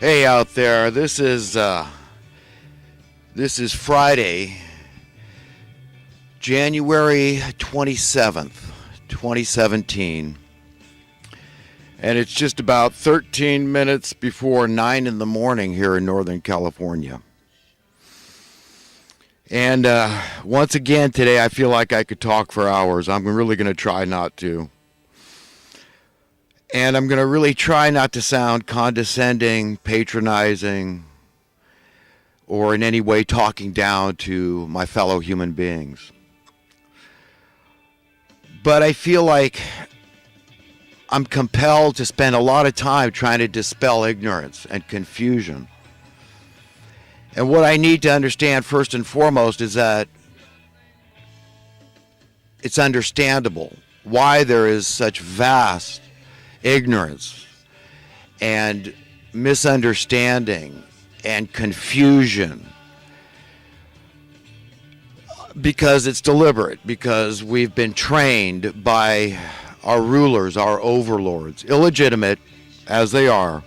Hey out there, this is Friday, January 27th, 2017, and it's just about 13 minutes before 9 in the morning here in Northern California. And once again today, I feel like I could talk for hours. I'm really going to try not to. And I'm going to really try not to sound condescending, patronizing, or in any way talking down to my fellow human beings. But I feel like I'm compelled to spend a lot of time trying to dispel ignorance and confusion. And what I need to understand first and foremost is that it's understandable why there is such vast ignorance and misunderstanding and confusion, because it's deliberate, because we've been trained by our rulers, our overlords, illegitimate as they are.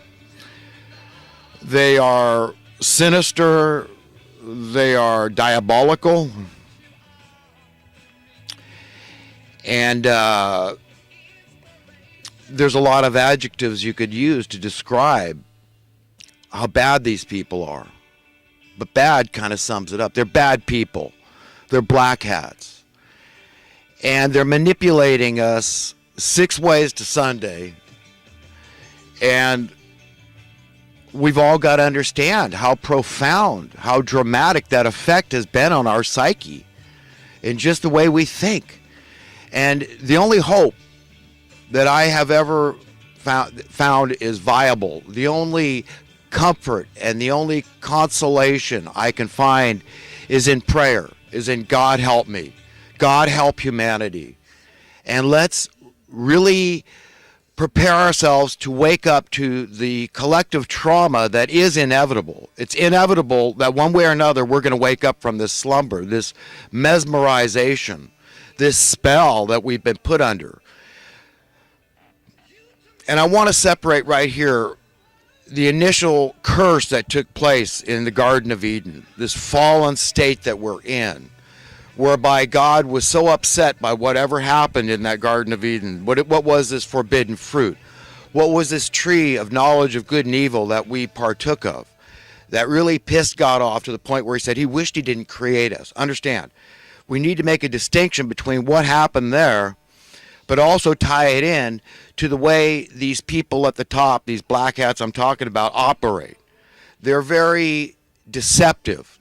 They are sinister, they are diabolical, and there's a lot of adjectives you could use to describe how bad these people are. But bad kind of sums it up. They're bad people. They're black hats. And they're manipulating us 6 ways to Sunday. And we've all got to understand how profound, how dramatic that effect has been on our psyche and just the way we think. And the only hope that I have ever found is viable. The only comfort and the only consolation I can find is in prayer, is in God help me. God help humanity. And let's really prepare ourselves to wake up to the collective trauma that is inevitable. It's inevitable that one way or another we're going to wake up from this slumber, this mesmerization, this spell that we've been put under. And I want to separate right here the initial curse that took place in the Garden of Eden, this fallen state that we're in, whereby God was so upset by whatever happened in that Garden of Eden. What was this forbidden fruit? What was this tree of knowledge of good and evil that we partook of that really pissed God off to the point where he said he wished he didn't create us? Understand, we need to make a distinction between what happened there, but also tie it in to the way these people at the top, these black hats I'm talking about, operate. They're very deceptive.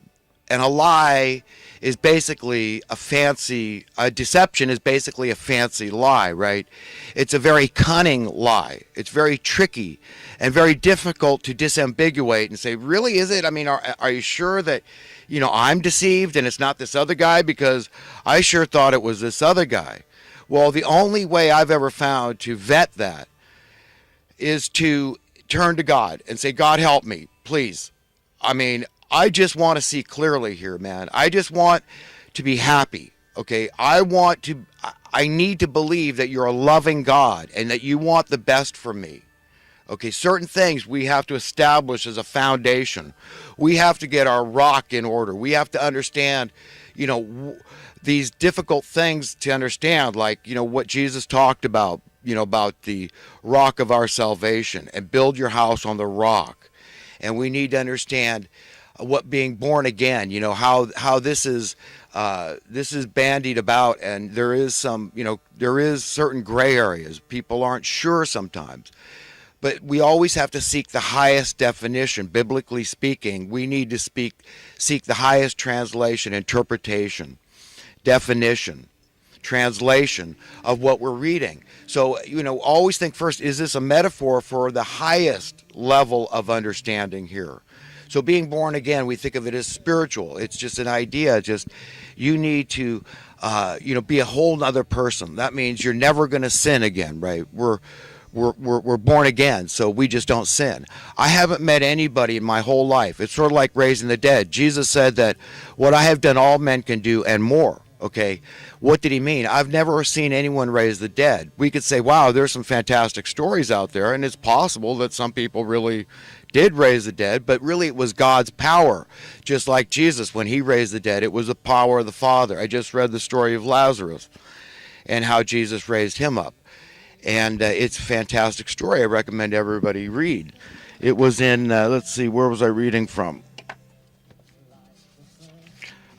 And a lie is basically a deception is basically a fancy lie, right? It's a very cunning lie. It's very tricky and very difficult to disambiguate and say, really, is it? I mean, are you sure that, I'm deceived and it's not this other guy? Because I sure thought it was this other guy. Well, the only way I've ever found to vet that is to turn to God and say, God, help me, please. I mean, I just want to see clearly here, man. I just want to be happy, okay? I need to believe that you're a loving God and that you want the best for me. Okay, certain things we have to establish as a foundation. We have to get our rock in order. We have to understand, these difficult things to understand, like, what Jesus talked about, about the rock of our salvation, and build your house on the rock. And we need to understand what being born again, how this is bandied about, and there is certain gray areas. People aren't sure sometimes. But we always have to seek the highest definition. Biblically speaking, we need to seek the highest translation, interpretation, definition, translation of what we're reading. So, always think first, is this a metaphor for the highest level of understanding here? So being born again, we think of it as spiritual. It's just an idea. Just you need to, be a whole other person. That means you're never going to sin again, right? We're born again, so we just don't sin. I haven't met anybody in my whole life. It's sort of like raising the dead. Jesus said that what I have done, all men can do, and more. Okay, what did he mean? I've never seen anyone raise the dead. We could say, wow, there's some fantastic stories out there, and it's possible that some people really did raise the dead, but really it was God's power. Just like Jesus, when he raised the dead, it was the power of the Father. I just read the story of Lazarus and how Jesus raised him up. And it's a fantastic story. I recommend everybody read. It was in, let's see, where was I reading from?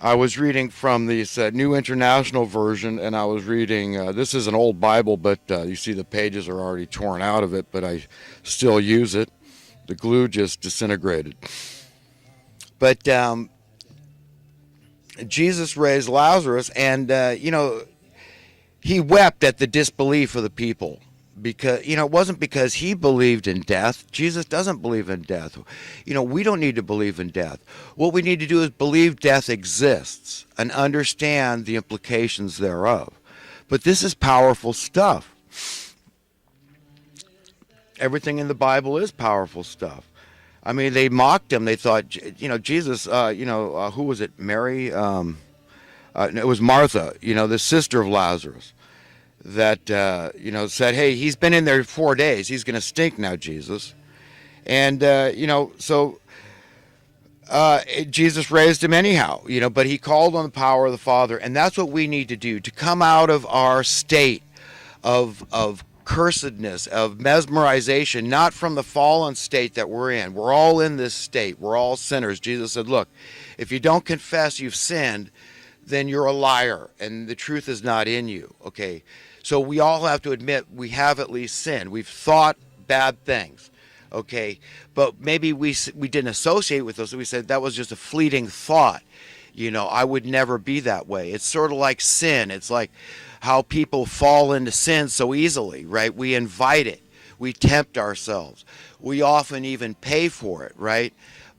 I was reading from this New International Version, and I was reading, this is an old Bible, but you see the pages are already torn out of it, but I still use it. The glue just disintegrated. But Jesus raised Lazarus, and, he wept at the disbelief of the people. Because, it wasn't because he believed in death. Jesus doesn't believe in death. We don't need to believe in death. What we need to do is believe death exists and understand the implications thereof. But this is powerful stuff. Everything in the Bible is powerful stuff. I mean, they mocked him. They thought, Jesus, who was it? Mary? It was Martha, the sister of Lazarus. That, said, hey, he's been in there 4 days. He's going to stink now, Jesus. And, Jesus raised him anyhow, but he called on the power of the Father. And that's what we need to do, to come out of our state of cursedness, of mesmerization, not from the fallen state that we're in. We're all in this state. We're all sinners. Jesus said, look, if you don't confess you've sinned, then you're a liar, and the truth is not in you, okay? So we all have to admit we have at least sinned. We've thought bad things, okay? But maybe we didn't associate with those. So we said that was just a fleeting thought. I would never be that way. It's sort of like sin. It's like how people fall into sin so easily, right? We invite it. We tempt ourselves. We often even pay for it, right?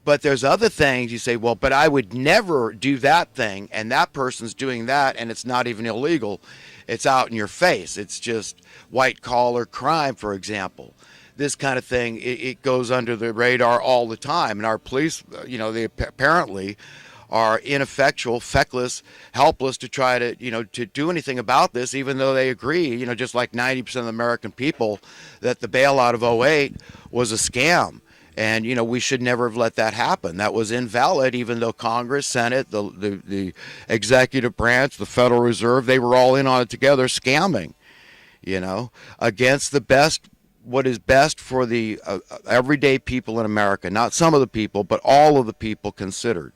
But there's other things you say, well, but I would never do that thing, and that person's doing that, and it's not even illegal. It's out in your face. It's just white-collar crime, for example. This kind of thing, it goes under the radar all the time. And our police, they apparently are ineffectual, feckless, helpless to try to, to do anything about this, even though they agree, just like 90% of the American people, that the bailout of '08 was a scam. And, we should never have let that happen. That was invalid, even though Congress, Senate, the executive branch, the Federal Reserve, they were all in on it together, scamming, against what is best for the everyday people in America. Not some of the people, but all of the people considered.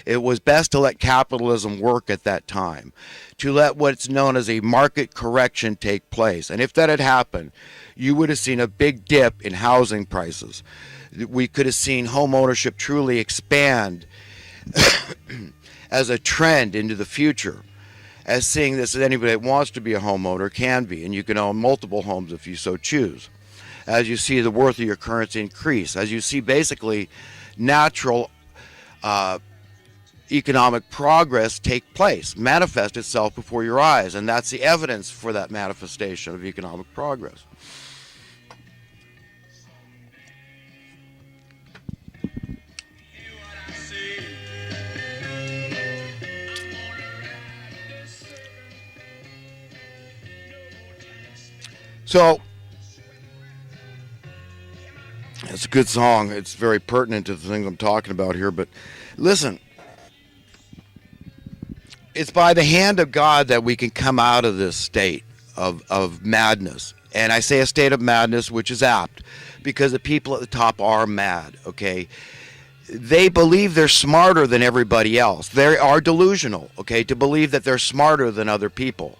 It was best to let capitalism work at that time, to let what's known as a market correction take place. And if that had happened, you would have seen a big dip in housing prices. We could have seen home ownership truly expand as a trend into the future, as seeing this as anybody that wants to be a homeowner can be, and you can own multiple homes if you so choose. As you see the worth of your currency increase, as you see basically natural economic progress take place, manifest itself before your eyes, and that's the evidence for that manifestation of economic progress. So, it's a good song. It's very pertinent to the things I'm talking about here. But listen, it's by the hand of God that we can come out of this state of madness. And I say a state of madness, which is apt, because the people at the top are mad, okay? They believe they're smarter than everybody else. They are delusional, okay, to believe that they're smarter than other people.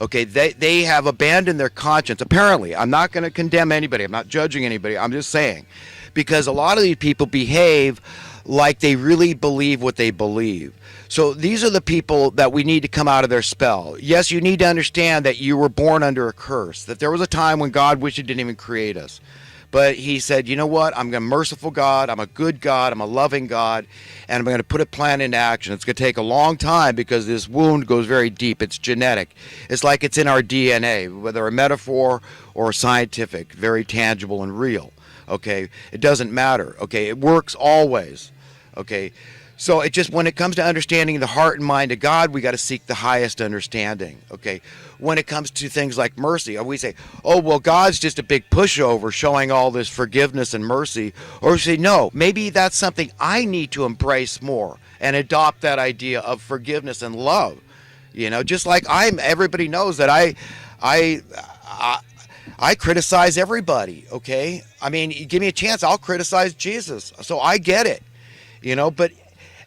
Okay, they have abandoned their conscience. Apparently, I'm not going to condemn anybody. I'm not judging anybody. I'm just saying, because a lot of these people behave like they really believe what they believe. So these are the people that we need to come out of their spell. Yes, you need to understand that you were born under a curse, that there was a time when God wished he didn't even create us. But he said, you know what, I'm a merciful God, I'm a good God, I'm a loving God, and I'm going to put a plan into action. It's going to take a long time because this wound goes very deep. It's genetic. It's like it's in our DNA, whether a metaphor or scientific, very tangible and real. Okay, it doesn't matter. Okay, it works always. Okay, So it just, when it comes to understanding the heart and mind of God, we got to seek the highest understanding. Okay. When it comes to things like mercy, we say, oh, well, God's just a big pushover showing all this forgiveness and mercy. Or we say, no, maybe that's something I need to embrace more and adopt that idea of forgiveness and love. You know, just like everybody knows that I criticize everybody. Okay. I mean, you give me a chance, I'll criticize Jesus. So I get it, you know, but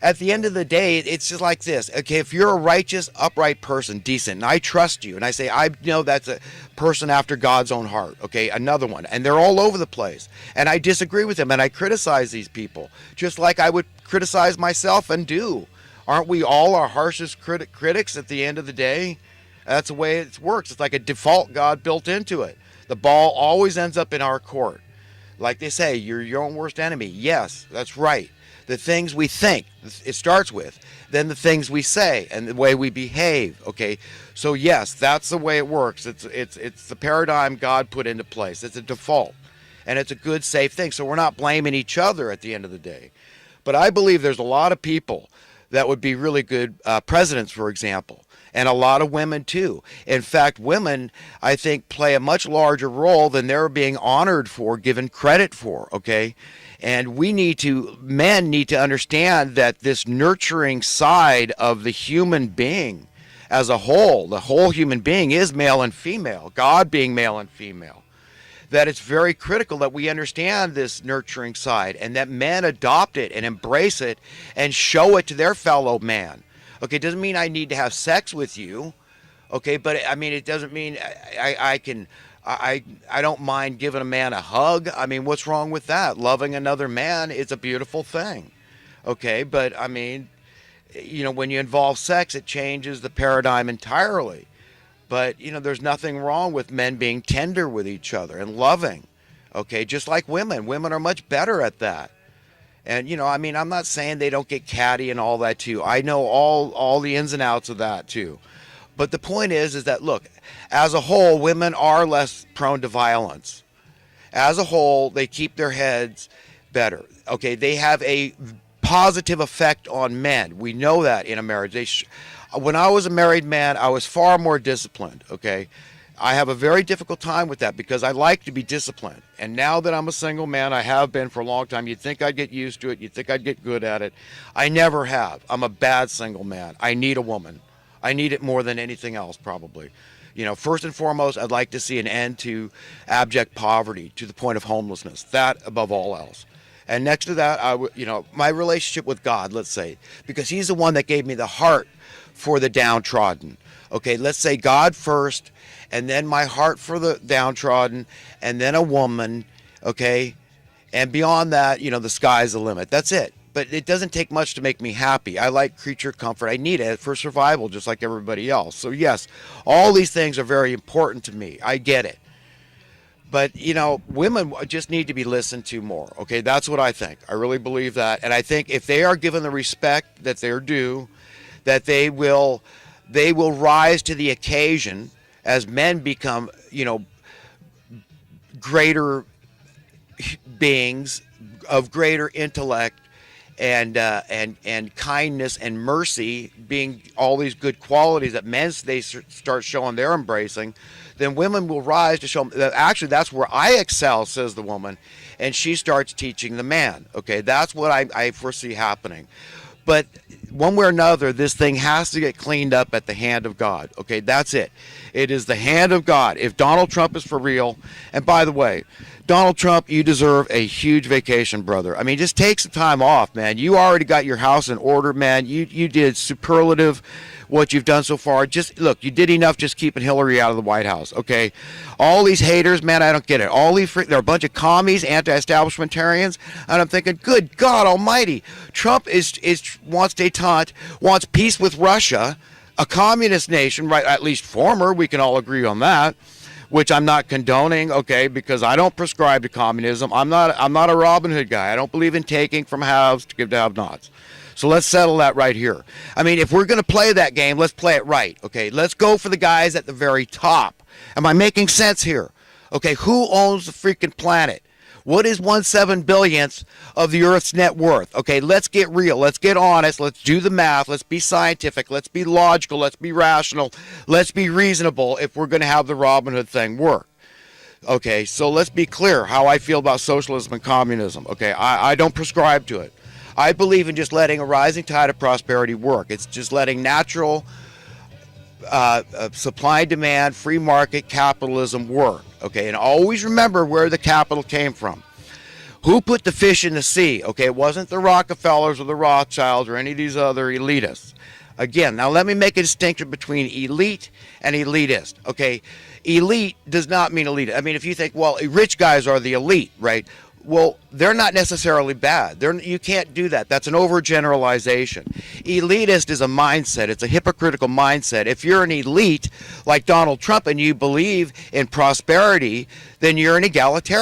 at the end of the day, it's just like this. Okay, if you're a righteous, upright person, decent, and I trust you, and I say, I know that's a person after God's own heart, okay, another one, and they're all over the place, and I disagree with them, and I criticize these people, just like I would criticize myself and do. Aren't we all our harshest critics at the end of the day? That's the way it works. It's like a default God built into it. The ball always ends up in our court. Like they say, you're your own worst enemy. Yes, that's right. The things we think, it starts with, then the things we say and the way we behave. Okay, so yes, that's the way it works. It's the paradigm God put into place. It's a default, and it's a good, safe thing. So we're not blaming each other at the end of the day. But I believe there's a lot of people that would be really good presidents, for example, and a lot of women too. In fact, women, I think, play a much larger role than they're being honored for, given credit for. Okay. And men need to understand that this nurturing side of the human being as a whole, the whole human being is male and female, God being male and female, that it's very critical that we understand this nurturing side and that men adopt it and embrace it and show it to their fellow man. Okay, it doesn't mean I need to have sex with you, okay, but I mean, it doesn't mean I don't mind giving a man a hug. I mean, what's wrong with that? Loving another man is a beautiful thing. Okay, but I mean, you know, when you involve sex, it changes the paradigm entirely. But, you know, there's nothing wrong with men being tender with each other and loving. Okay, just like women. Women are much better at that. And, you know, I mean, I'm not saying they don't get catty and all that too. I know all the ins and outs of that too. But the point is that, look, as a whole, women are less prone to violence. As a whole, they keep their heads better. Okay, they have a positive effect on men. We know that in a marriage. When I was a married man, I was far more disciplined. Okay, I have a very difficult time with that because I like to be disciplined. And now that I'm a single man, I have been for a long time. You'd think I'd get used to it. You'd think I'd get good at it. I never have. I'm a bad single man. I need a woman. I need it more than anything else, probably. You know, first and foremost, I'd like to see an end to abject poverty to the point of homelessness. That above all else. And next to that, my relationship with God, let's say, because He's the one that gave me the heart for the downtrodden. Okay, let's say God first, and then my heart for the downtrodden, and then a woman. Okay, and beyond that, you know, the sky's the limit. That's it. But it doesn't take much to make me happy. I like creature comfort. I need it for survival, just like everybody else. So yes, all these things are very important to me. I get it. But, you know, women just need to be listened to more. Okay, that's what I think. I really believe that. And I think if they are given the respect that they're due, that they will rise to the occasion as men become, you know, greater beings of greater intellect, and kindness and mercy being all these good qualities that men they start showing they're embracing, then women will rise to show them that actually that's where I excel, says the woman, and she starts teaching the man. Okay, that's what I foresee happening. But one way or another, this thing has to get cleaned up at the hand of God. Okay, that's it. It is the hand of God. If Donald Trump is for real, and by the way, Donald Trump, you deserve a huge vacation, brother. I mean, just take some time off, man. You already got your house in order, man. You did superlative what you've done so far. Just look, you did enough just keeping Hillary out of the White House, okay? All these haters, man, I don't get it. All these they're a bunch of commies, anti-establishmentarians, and I'm thinking, good God Almighty, Trump wants détente, wants peace with Russia, a communist nation, right? At least former. We can all agree on that. Which I'm not condoning, okay, because I don't prescribe to communism. I'm not a Robin Hood guy. I don't believe in taking from haves to give to have-nots. So let's settle that right here. I mean, if we're going to play that game, let's play it right, okay? Let's go for the guys at the very top. Am I making sense here? Okay, who owns the freaking planet? What is 1/7 billionth of the Earth's net worth? Okay, let's get real. Let's get honest. Let's do the math. Let's be scientific. Let's be logical. Let's be rational. Let's be reasonable if we're going to have the Robin Hood thing work. Okay, so let's be clear how I feel about socialism and communism. Okay, I don't prescribe to it. I believe in just letting a rising tide of prosperity work. It's just letting natural supply and demand, free market capitalism work. Okay, and always remember where the capital came from. Who put the fish in the sea? Okay, it wasn't the Rockefellers or the Rothschilds or any of these other elitists. Again, now let me make a distinction between elite and elitist. Okay, elite does not mean elite. I mean, if you think, well, rich guys are the elite, right? Well, they're not necessarily bad. You can't do that. That's an overgeneralization. Elitist is a mindset. It's a hypocritical mindset. If you're an elite like Donald Trump and you believe in prosperity, then you're an egalitarian.